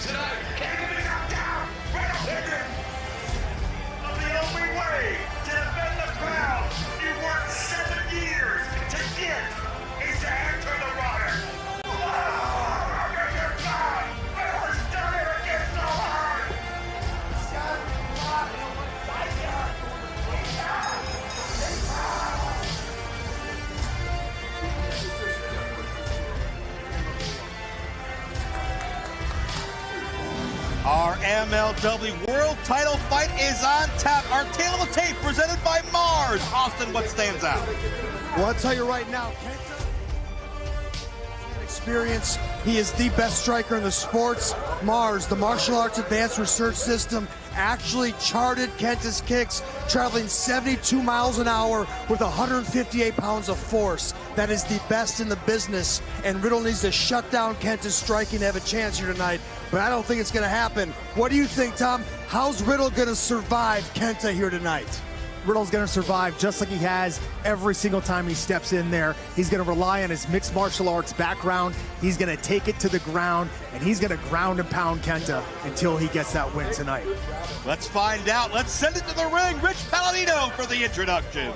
tonight. Can he be knocked down? Riddle hit him. The only way to defend the crown you worked 7 years to get is to enter the water. Our MLW World Title fight is on tap. Our tale of the tape presented by Mars. Austin, what stands out? Well, I'll tell you right now, Kenta, experience. He is the best striker in the sports. Mars, the Martial Arts Advanced Research System, actually charted Kenta's kicks, traveling 72 miles an hour with 158 pounds of force. That is the best in the business, and Riddle needs to shut down Kenta's striking to have a chance here tonight, but I don't think it's going to happen. What do you think, Tom? How's Riddle going to survive Kenta here tonight? Riddle's going to survive just like he has every single time he steps in there. He's going to rely on his mixed martial arts background. He's going to take it to the ground, and he's going to ground and pound Kenta until he gets that win tonight. Let's find out. Let's send it to the ring. Rich Palladino for the introduction.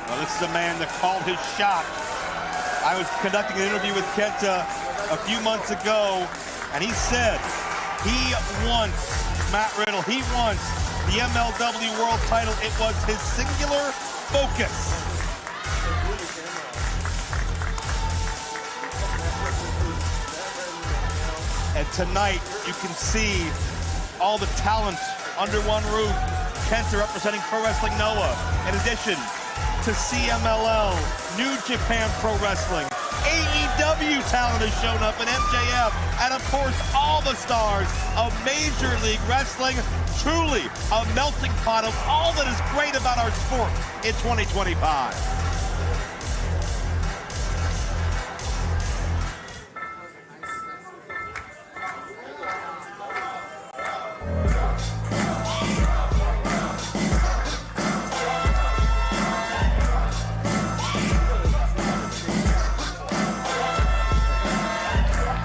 Well, this is a man that called his shot. I was conducting an interview with Kenta a few months ago, and he said he wants Matt Riddle. He wants the MLW World Title. It was his singular focus. And tonight, you can see all the talent under one roof. Kenta representing Pro Wrestling Noah. In addition to CMLL, New Japan Pro Wrestling, AEW talent has shown up in MJF, and of course all the stars of Major League Wrestling. Truly a melting pot of all that is great about our sport in 2025.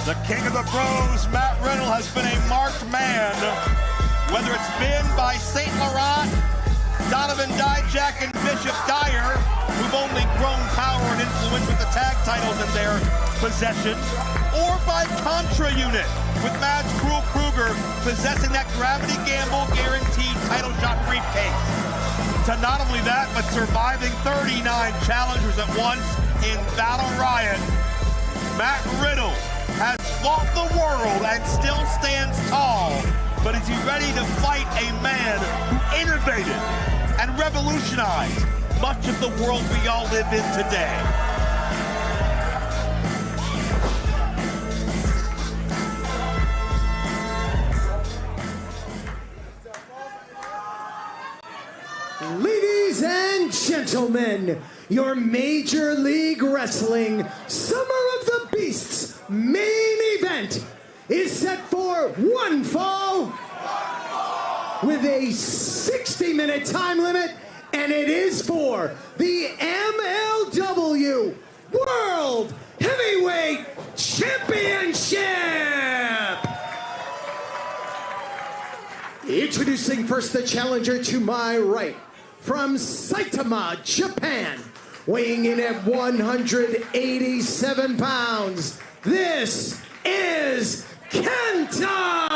The king of the pros, Matt Riddle, has been a marked man, whether it's been by St. Laurent, Donovan Dijak, and Bishop Dyer, who've only grown power and influence with the tag titles in their possession, or by Contra Unit, with Mads Cruel Kruger possessing that Gravity Gamble guaranteed title shot briefcase. To not only that, but surviving 39 challengers at once in Battle Riot, Matt Riddle has fought the world and still stands tall, but is he ready to fight a man who innovated and revolutionized much of the world we all live in today? Ladies and gentlemen, your Major League Wrestling Summer of the Beasts main event is set for one fall with a 60-minute time limit, and it is for the MLW World Heavyweight Championship. Introducing first the challenger to my right, from Saitama, Japan, weighing in at 187 pounds, this is Kenta!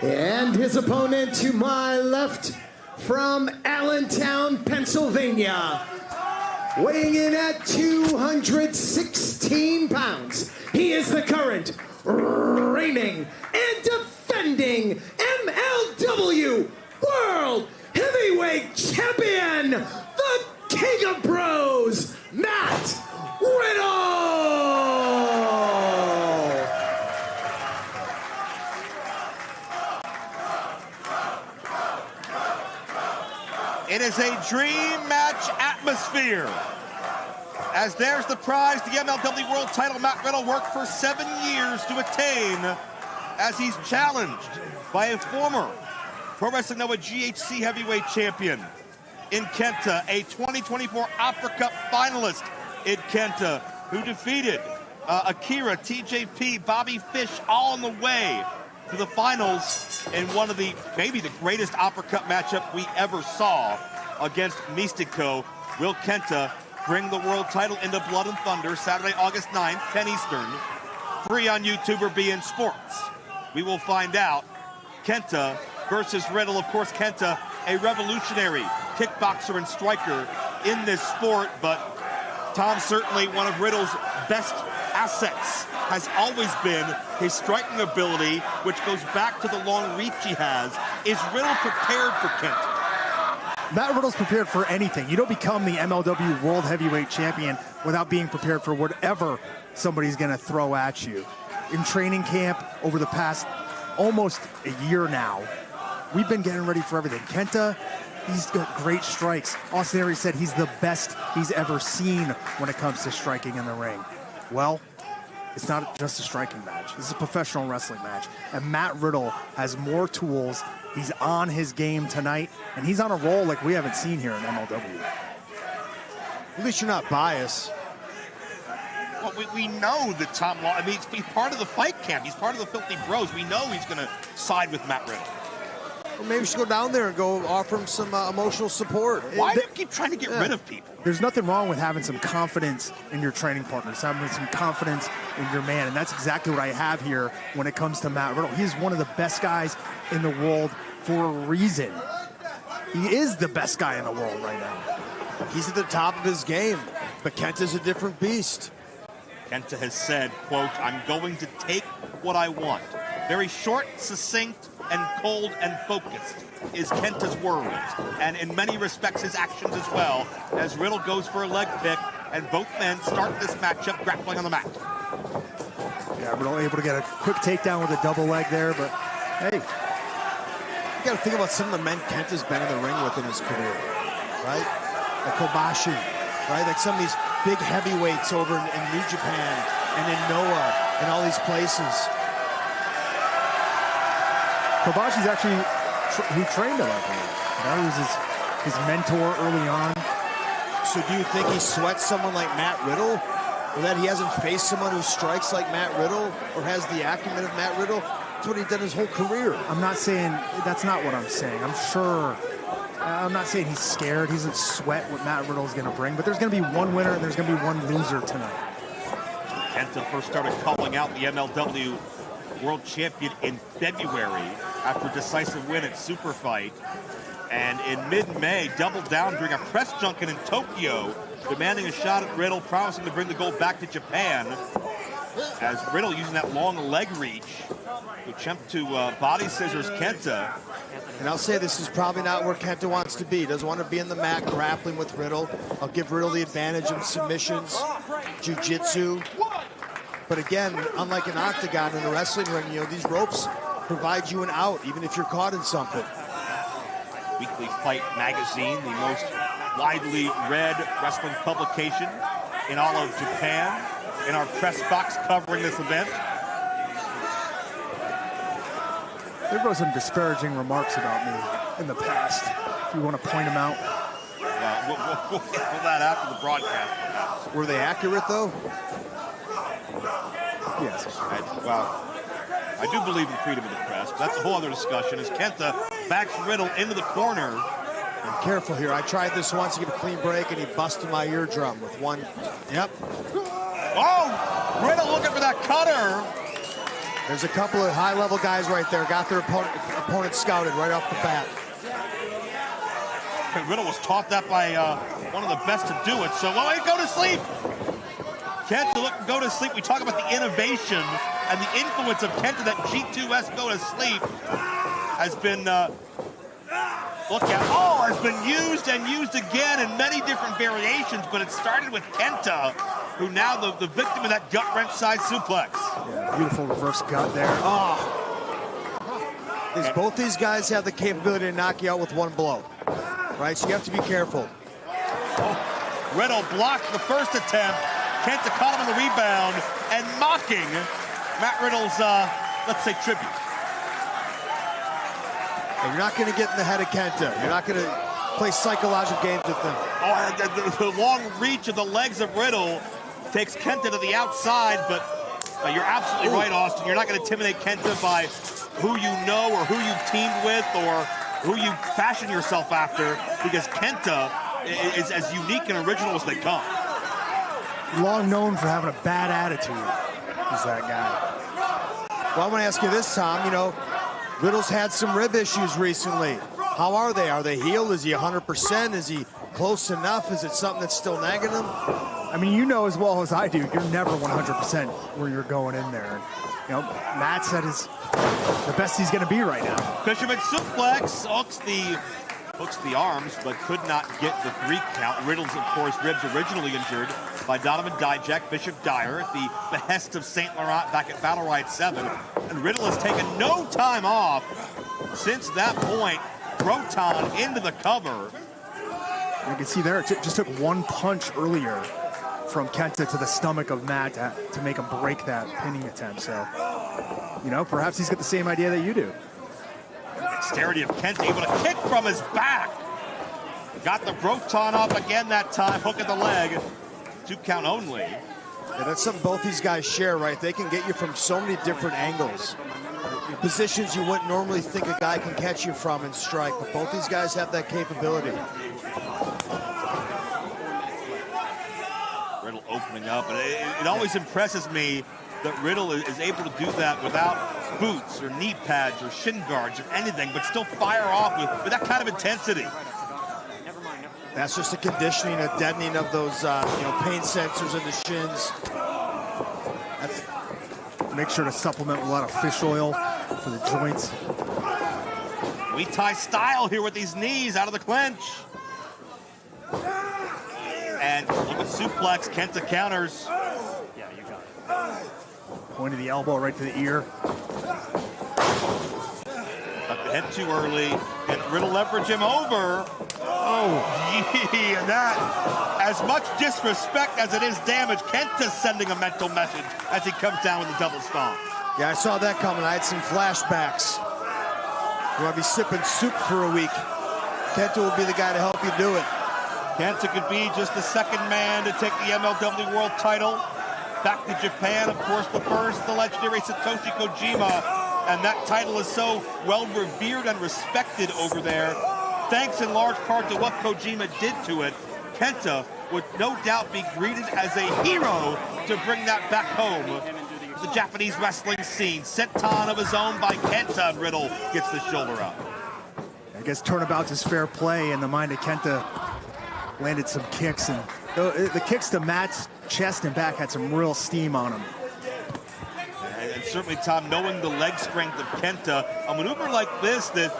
And his opponent to my left, from Allentown, Pennsylvania, weighing in at 216 pounds, he is the current reigning and defending MLW World Heavyweight Champion, the King a dream match atmosphere. As there's the prize, the MLW World title Matt Riddle worked for 7 years to attain, as he's challenged by a former Pro Wrestling Noah GHC heavyweight champion in Kenta, a 2024 Opera Cup finalist in Kenta, who defeated Akira, TJP, Bobby Fish, all on the way to the finals in one of maybe the greatest Opera Cup matchup we ever saw against Mystico. Will Kenta bring the world title into Blood and Thunder Saturday, August 9th, 10 Eastern, free on YouTube or beIN Sports? We will find out. Kenta versus Riddle. Of course, Kenta, a revolutionary kickboxer and striker in this sport, but Tom, certainly one of Riddle's best assets has always been his striking ability, which goes back to the long reach he has. Is Riddle prepared for Kenta? Matt Riddle's prepared for anything. You don't become the MLW World Heavyweight Champion without being prepared for whatever somebody's going to throw at you. In training camp over the past almost a year now, we've been getting ready for everything. Kenta, he's got great strikes. Austin Aries said he's the best he's ever seen when it comes to striking in the ring. Well, it's not just a striking match. This is a professional wrestling match. And Matt Riddle has more tools. He's on his game tonight, and he's on a roll like we haven't seen here in MLW. At least you're not biased. Well, we know that Tom Law, I mean, he's part of the fight camp. He's part of the Filthy Bros. We know he's going to side with Matt Riddle. Well, maybe we should go down there and go offer him some emotional support. Why do you keep trying to get rid of people? There's nothing wrong with having some confidence in your training partners, having some confidence in your man, and that's exactly what I have here when it comes to Matt Riddle. He's one of the best guys in the world for a reason. He is the best guy in the world right now. He's at the top of his game, but Kenta's a different beast. Kenta has said, quote, "I'm going to take what I want." Very short, succinct, and cold and focused is Kenta's words, and in many respects his actions as well, as Riddle goes for a leg pick, and both men start this matchup grappling on the mat. Yeah, Riddle able to get a quick takedown with a double leg there, but hey. You got to think about some of the men Kenta's been in the ring with in his career, right? Like Kobashi, right? Like some of these big heavyweights over in New Japan and in Noah and all these places. Kobashi's actually, he trained him, I believe. That was his mentor early on. So do you think he sweats someone like Matt Riddle? Or that he hasn't faced someone who strikes like Matt Riddle or has the acumen of Matt Riddle? That's what he's done his whole career. I'm not saying, that's not what I'm saying. I'm not saying he's scared. He doesn't sweat what Matt Riddle's going to bring, but there's going to be one winner and there's going to be one loser tonight. Kenta first started calling out the MLW World Champion in February after a decisive win at Super Fight. And in mid-May, doubled down during a press junket in Tokyo, demanding a shot at Riddle, promising to bring the gold back to Japan. As Riddle, using that long leg reach, to attempt to body scissors Kenta. And I'll say this is probably not where Kenta wants to be. He doesn't want to be in the mat grappling with Riddle. I'll give Riddle the advantage in submissions, jiu-jitsu. But again, unlike an octagon in a wrestling ring, you know, these ropes provide you an out, even if you're caught in something. Weekly Fight magazine, the most widely read wrestling publication in all of Japan, in our press box covering this event. There were some disparaging remarks about me in the past, if you want to point them out. Well, we'll handle that after the broadcast, perhaps. Were they accurate, though? Yes. I do believe in freedom of the press, but that's a whole other discussion. As Kenta backs Riddle into the corner. I'm careful here. I tried this once to get a clean break, and he busted my eardrum with one. Yep. Oh! Riddle looking for that cutter. There's a couple of high-level guys right there. Got their opponent scouted right off the bat. And Riddle was taught that by one of the best to do it. So, well, hey, go to sleep. Kenta go to sleep. We talk about the innovation and the influence of Kenta, that G2S go to sleep has been has been used and used again in many different variations, but it started with Kenta, who now the victim of that gut-wrench side suplex. Yeah, beautiful reverse gut there. Both these guys have the capability to knock you out with one blow. right? So you have to be careful. Oh, Riddle blocked the first attempt. Kenta caught him on the rebound and mocking Matt Riddle's, let's say, tribute. And you're not going to get in the head of Kenta. You're not going to play psychological games with them. Oh, the long reach of the legs of Riddle takes Kenta to the outside, but you're absolutely right, Austin. You're not going to intimidate Kenta by who you know or who you've teamed with or who you fashion yourself after, because Kenta is as unique and original as they come. Long known for having a bad attitude, is that guy. Well, I want to ask you this, Tom. You know, Riddle's had some rib issues recently. How are they? Are they healed? Is he 100%? Is he close enough? Is it something that's still nagging him? I mean, you know as well as I do, you're never 100% where you're going in there. You know, Matt said is the best he's going to be right now. Fisherman suplex, hooks the arms, but could not get the 3 count. Riddle's, of course, ribs originally injured by Donovan Dijak, Bishop Dyer at the behest of St. Laurent back at Battle Riot 7. And Riddle has taken no time off since that point. Proton into the cover. You can see there, it just took one punch earlier from Kenta to the stomach of Matt to make him break that pinning attempt. So, you know, perhaps he's got the same idea that you do. Dexterity of Kenta, able to kick from his back. Got the Proton off again that time, hook at the leg. 2 count only. Yeah, that's something both these guys share, right? They can get you from so many different angles. Positions you wouldn't normally think a guy can catch you from and strike, but both these guys have that capability. Riddle opening up, and it always impresses me that Riddle is able to do that without boots or knee pads or shin guards or anything, but still fire off with that kind of intensity. That's just a conditioning, a deadening of those pain sensors in the shins. Make sure to supplement with a lot of fish oil for the joints. We tie style here with these knees out of the clinch. And look at suplex, Kenta counters. Yeah, you got it. Point of the elbow right to the ear. Got the head too early. And Riddle leverage him over. Oh, gee, and that, as much disrespect as it is damage, Kenta's sending a mental message as he comes down with the double stomp. Yeah, I saw that coming. I had some flashbacks. You want to be sipping soup for a week. Kenta will be the guy to help you do it. Kenta could be just the second man to take the MLW World title. Back to Japan, of course, the first, the legendary Satoshi Kojima. And that title is so well revered and respected over there. Thanks in large part to what Kojima did to it, Kenta would no doubt be greeted as a hero to bring that back home. The Japanese wrestling scene, senton of his own by Kenta, and Riddle gets the shoulder up. I guess turnabouts is fair play, and the mind of Kenta landed some kicks, and the kicks to Matt's chest and back had some real steam on them. And certainly, Tom, knowing the leg strength of Kenta, a maneuver like this that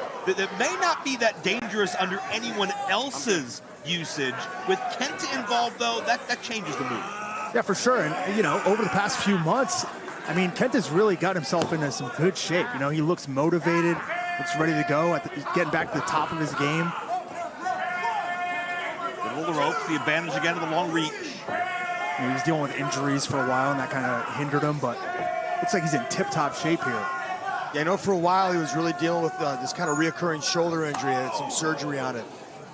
may not be that dangerous under anyone else's usage. With Kenta involved, though, that changes the move. Yeah, for sure. And, you know, over the past few months, I mean, Kenta's really got himself into some good shape. You know, he looks motivated, looks ready to go, getting back to the top of his game. Riddle the ropes, the advantage again of the long reach. You know, he was dealing with injuries for a while, and that kind of hindered him, but looks like he's in tip-top shape here. Yeah, I know for a while he was really dealing with this kind of reoccurring shoulder injury. He had some surgery on it.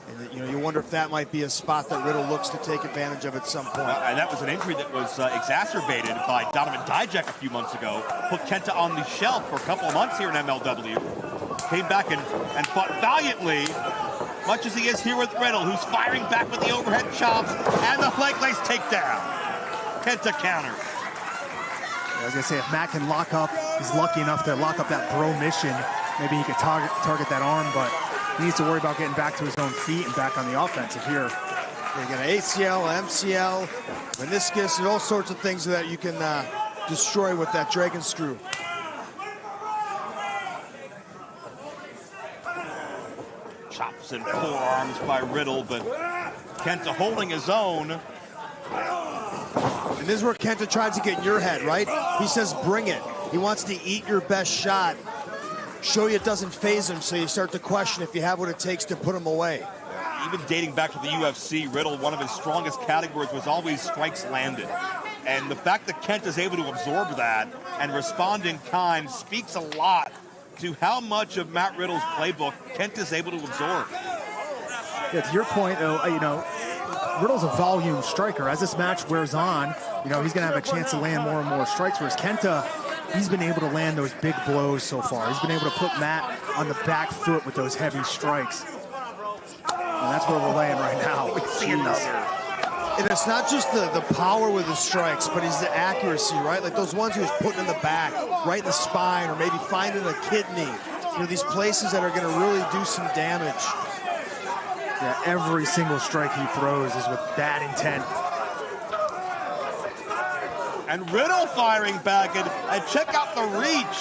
And, you know, you wonder if that might be a spot that Riddle looks to take advantage of at some point. And that was an injury that was exacerbated by Donovan Dijak a few months ago. Put Kenta on the shelf for a couple of months here in MLW. Came back and fought valiantly, much as he is here with Riddle, who's firing back with the overhead chops and the leg lace takedown. Kenta counters. I was going to say, if Matt can lock up, he's lucky enough to lock up that bro mission, maybe he could target that arm, but he needs to worry about getting back to his own feet and back on the offensive here. You got an ACL, MCL, meniscus, and all sorts of things that you can destroy with that dragon screw. Chops and forearms by Riddle, but Kenta holding his own. And this is where Kenta tries to get in your head, right? He says, bring it. He wants to eat your best shot, show you it doesn't phase him, so you start to question if you have what it takes to put him away. even dating back to the UFC, Riddle, one of his strongest categories was always strikes landed. And the fact that Kent is able to absorb that and respond in kind speaks a lot to how much of Matt Riddle's playbook Kent is able to absorb. Yeah, to your point, you know, Riddle's a volume striker. As this match wears on, you know, he's going to have a chance to land more and more strikes, whereas Kenta, he's been able to land those big blows so far. He's been able to put Matt on the back foot with those heavy strikes. And that's where we're laying right now. And it's not just the power with the strikes, but it's the accuracy, right? Like those ones he was putting in the back, right in the spine, or maybe finding a kidney. You know, these places that are going to really do some damage. Yeah, every single strike he throws is with that intent. And Riddle firing back, and check out the reach.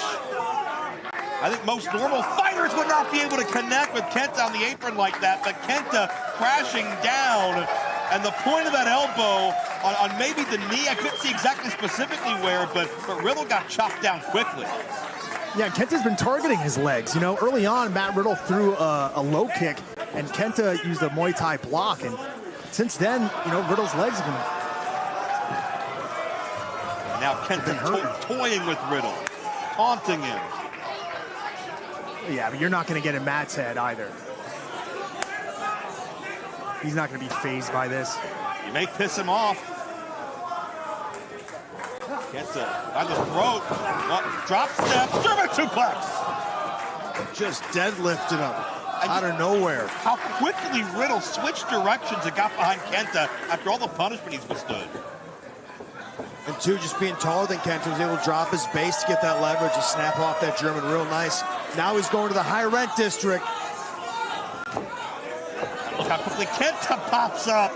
I think most normal fighters would not be able to connect with Kenta on the apron like that, but Kenta crashing down, and the point of that elbow on maybe the knee, I couldn't see exactly specifically where, but Riddle got chopped down quickly. Yeah, Kenta's been targeting his legs. You know, early on, Matt Riddle threw a low kick, and Kenta used a Muay Thai block, and since then, you know, Riddle's legs have been... And now Kenta toying with Riddle, taunting him. Yeah, but you're not going to get in Matt's head either. He's not going to be fazed by this. You may piss him off. Kenta by the throat. Drop step, German suplex. Just deadlifted him out of nowhere. How quickly Riddle switched directions and got behind Kenta after all the punishment he's withstood. And two, just being taller than Kenta, was able to drop his base to get that leverage and snap off that German real nice. Now he's going to the high rent district. Look how quickly Kenta pops up,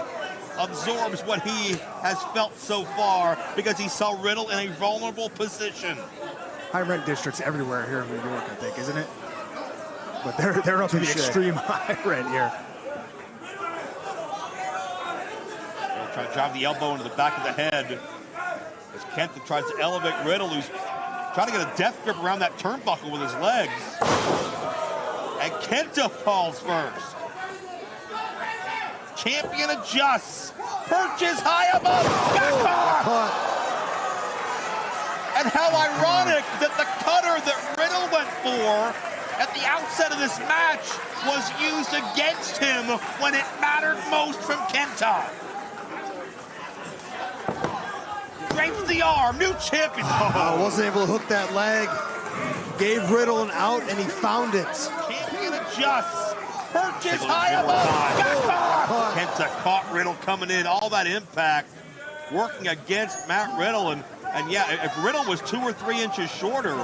absorbs what he has felt so far because he saw Riddle in a vulnerable position. High rent districts everywhere here in New York, I think, isn't it? But they're up to the extreme high rent here. Riddle trying to drive the elbow into the back of the head as Kenta tries to elevate Riddle, who's trying to get a death grip around that turnbuckle with his legs. And Kenta falls first. Champion adjusts. Perches high above. Got caught. And how ironic that the cutter that Riddle went for at the outset of this match was used against him when it mattered most from Kenta. Breaks the arm, new champion. Wasn't able to hook that leg. Gave Riddle an out, and he found it. Champion adjusts. Perches high above. Got caught. Kenta caught Riddle coming in. All that impact working against Matt Riddle. And yeah, if Riddle was 2 or 3 inches shorter,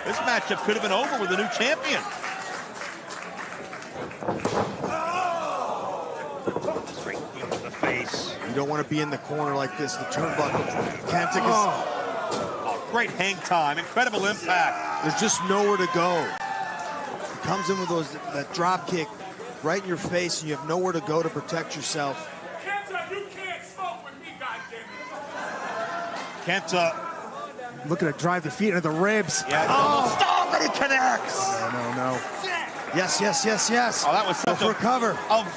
this matchup could have been over with a new champion. Straight into the face. You don't want to be in the corner like this. The turnbuckle. Kenta great hang time. Incredible impact. There's just nowhere to go. He comes in with that drop kick right in your face, and you have nowhere to go to protect yourself. Kenta, you can't smoke with me, goddammit. Kenta looking to drive the feet into the ribs. Yeah, stop, and he connects. No. Yes. Oh, that was such a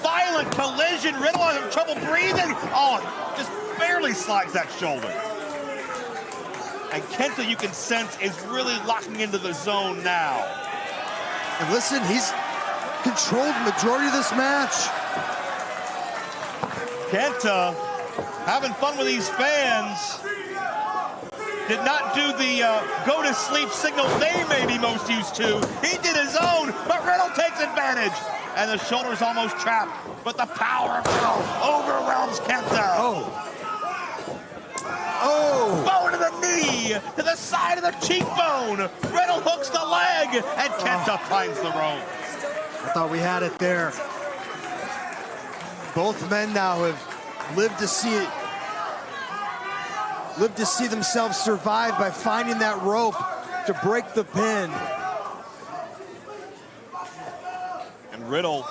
violent collision. Riddle having trouble breathing. Oh, just barely slides that shoulder. And Kenta, you can sense, is really locking into the zone now. And listen, he's controlled the majority of this match. Kenta having fun with these fans. Did not do the go to sleep signal they may be most used to. He did his own, but Riddle takes advantage. And the shoulder's almost trapped, but the power of Riddle overwhelms Kenta. Bow to the knee, to the side of the cheekbone. Riddle hooks the leg, and Kenta finds the rope. I thought we had it there. Both men now have lived to see themselves survive by finding that rope to break the pin. And Riddle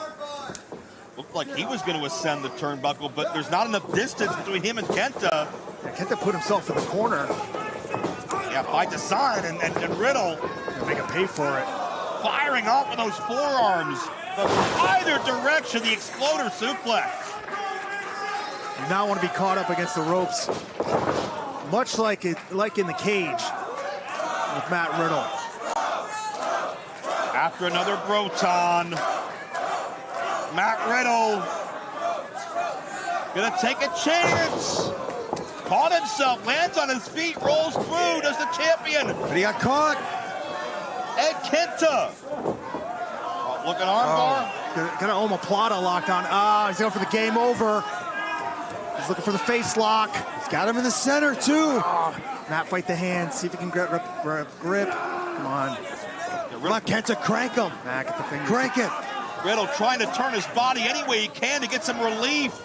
looked like he was going to ascend the turnbuckle, but there's not enough distance between him and Kenta. Yeah, Kenta put himself in the corner. Yeah, by design, and Riddle gonna make him pay for it. firing off with those forearms. but from either direction, the exploder suplex. You not want to be caught up against the ropes, much like in the cage with Matt Riddle. After another Broton, Matt Riddle gonna take a chance. Caught himself, lands on his feet, rolls through, does the champion. But he got caught. And Kenta. Looking armbar. Got an omoplata locked on. He's going for the game over. He's looking for the face lock. He's got him in the center, too. Matt, fight the hand. See if he can grip. Come on. Come on, Kenta, crank him. Matt, get the finger. Crank it. Riddle trying to turn his body any way he can to get some relief.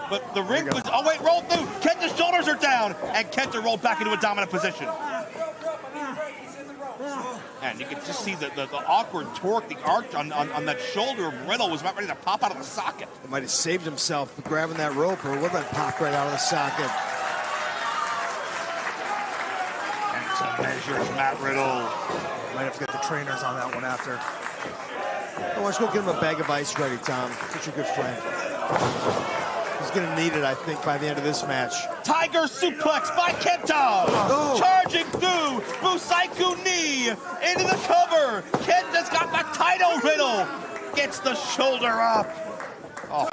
But the ring was, oh wait, rolled through. Kenta's shoulders are down. And Kenta rolled back into a dominant position. And you can just see the awkward torque, the arch on that shoulder of Riddle was about ready to pop out of the socket. He might have saved himself for grabbing that rope, or it would have been popped right out of the socket. Kenta measures Matt Riddle. Might have to get the trainers on that one after. Why don't you go give him a bag of ice ready, Tom? Such a good friend. He's going to need it, I think, by the end of this match. Tiger suplex by Kenta. Oh. Charging through. Busaiku knee into the cover. Kenta's got the title. Riddle gets the shoulder up. Oh.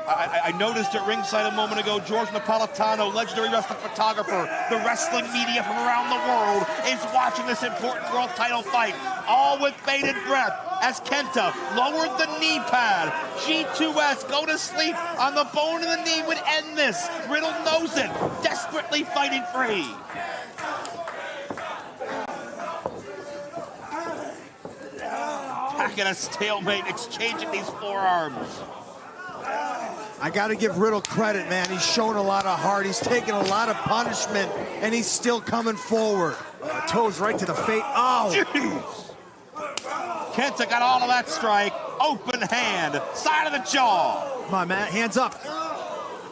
I noticed at ringside a moment ago, George Napolitano, legendary wrestling photographer, the wrestling media from around the world, is watching this important world title fight, all with bated breath, as Kenta lowered the knee pad. G2S, go to sleep on the bone of the knee would end this. Riddle knows it, desperately fighting free. Back in a stalemate, exchanging these forearms. I got to give Riddle credit, man. He's shown a lot of heart. He's taken a lot of punishment, and he's still coming forward. Toes right to the face. Oh! Jeez! Kenta got all of that strike. Open hand, side of the jaw. Come on, Matt, hands up.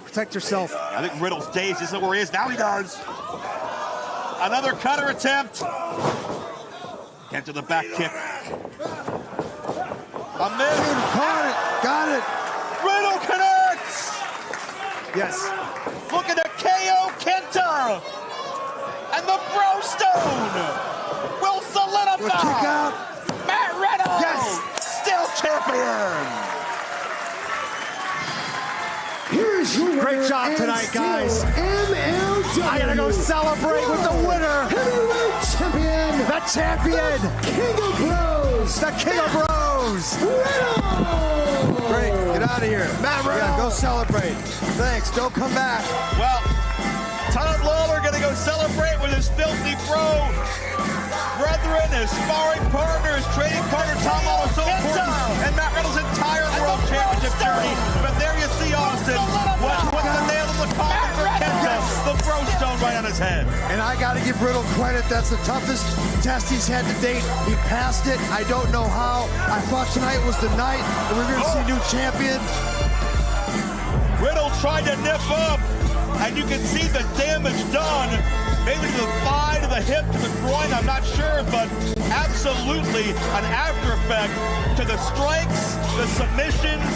Protect yourself. I think Riddle's dazed. He doesn't know where he is. Now he does. Another cutter attempt. Kenta the back kick. A miss. Caught it. Got it. Riddle connects. Yes. Looking to KO Kenta. And the Bro Stone will solidify. Kick out. Matt Riddle. Yes. Still champion. Here's your winner. Great job tonight, guys. MLW. I gotta go celebrate with the winner. Heavyweight champion. The champion. King of Bros. The King of Bros. Riddle. Great. Get out of here. Matt Riddle. Yeah, go celebrate. Thanks. Don't come back. Well, Todd Lawler gonna go celebrate with his filthy bro brethren, his sparring partner, his training partner, Tom Lawler, so important, and Matt Riddle's entire world championship journey. But there you see Austin, what the nail in the coffin for Kenta, the Bro Stone right on his head. And I got to give Riddle credit. That's the toughest test he's had to date. He passed it. I don't know how. I thought tonight was the night that we were going to see a new champion. Riddle tried to nip up, and you can see the damage done. Maybe to the thigh, to the hip, to the groin, I'm not sure, but absolutely an after effect to the strikes, the submissions,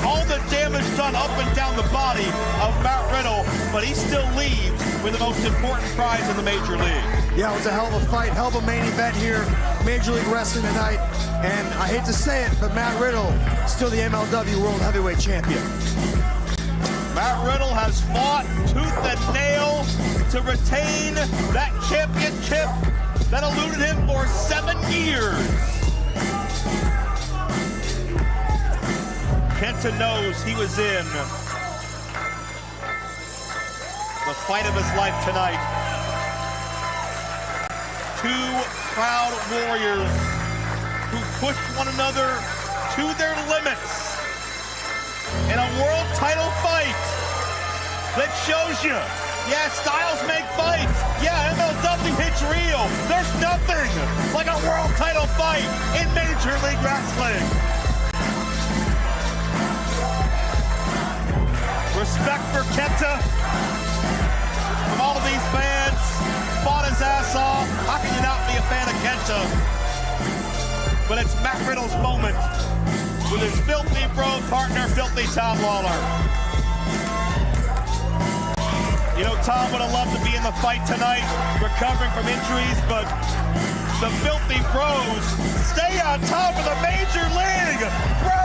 all the damage done up and down the body of Matt Riddle, but he still leaves with the most important prize in the Major League. Yeah, it was a hell of a fight, hell of a main event here, Major League Wrestling tonight. And I hate to say it, but Matt Riddle, still the MLW World Heavyweight Champion. Matt Riddle has fought tooth and nail to retain that championship that eluded him for 7 years. Kenta knows he was in the fight of his life tonight. Two proud warriors who pushed one another to their limits in a world title fight that shows you, yeah, styles make fights. Yeah, MLW hits real. There's nothing like a world title fight in Major League Wrestling. Respect for Kenta from all of these fans. Fought his ass off. How can you not be a fan of Kenta? But it's Matt Riddle's moment. with his Filthy Bro partner, Filthy Tom Lawler. You know, Tom would have loved to be in the fight tonight, recovering from injuries, but the Filthy Bros stay on top of the Major League